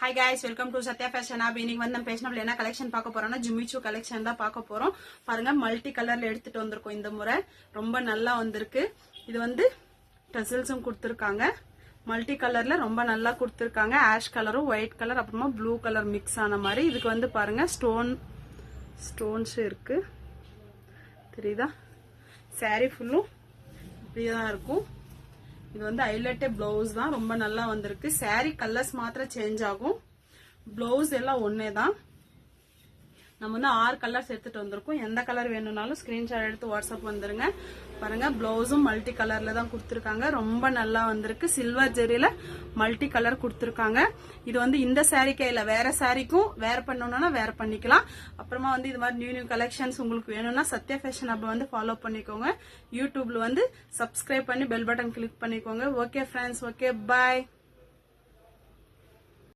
Hi guys, welcome to Satya Fashion Hub. இன்னைக்கு வந்து நம்ம ஃபேஷனபிள் என்ன கலெக்ஷன் பார்க்க போறோம்னா ஜிமிச்சு கலெக்ஷன் தான் பார்க்க போறோம். பாருங்க மல்டி கலர்ல எடுத்துட்டு வந்திருக்கோம். இந்த முறை ரொம்ப நல்லா வந்திருக்கு. இது வந்து டசல்ஸும் கொடுத்திருக்காங்க. மல்டி கலர்ல ரொம்ப நல்லா கொடுத்திருக்காங்க. ஆஷ் கலரும் ஒயிட் கலர் அப்புறமா ப்ளூ கலர் மிக்ஸ் ஆன மாதிரி. இதுக்கு வந்து பாருங்க ஸ்டோன்ஸ் இருக்கு. தெரியுதா? saree ஃபுல்லும் இப்படியே தான் இருக்கும். இது வந்து ஹைலைட் பிளவுஸ் தான் ரொம்ப நல்லா வந்திருக்கு. saree கலர்ஸ் மாத்திரம் சேஞ்ச் ஆகும். பிளவுஸ் எல்லாம் ஒன்னே தான். நம்ம வந்து 6 கலர்ஸ் எடுத்துட்டு வந்திருக்கோம். எந்த கலர் வேணும்னாலும் ஸ்கிரீன்ஷாட் எடுத்து வாட்ஸ்அப் வந்துருங்க. பாருங்க பிளவுஸும் மல்டி கலர்ல தான் கொடுத்துருக்காங்க. ரொம்ப நல்லா வந்திருக்கு. சில்வர் ஜெரியில மல்டி கலர் கொடுத்துருக்காங்க. இது வந்து இந்த சாரிக்கே இல்ல, வேற சாரிக்கும் வேர் பண்ணணும்னா வேற பண்ணிக்கலாம். அப்புறமா வந்து இது மாதிரி நியூ கலெக்ஷன்ஸ் உங்களுக்கு வேணும்னா சத்யா ஃபேஷன் ஹப் வந்து ஃபாலோ பண்ணிக்கோங்க. யூடியூப்ல வந்து சப்ஸ்கிரைப் பண்ணி பெல் பட்டன் கிளிக் பண்ணிக்கோங்க. Okay friends, okay bye.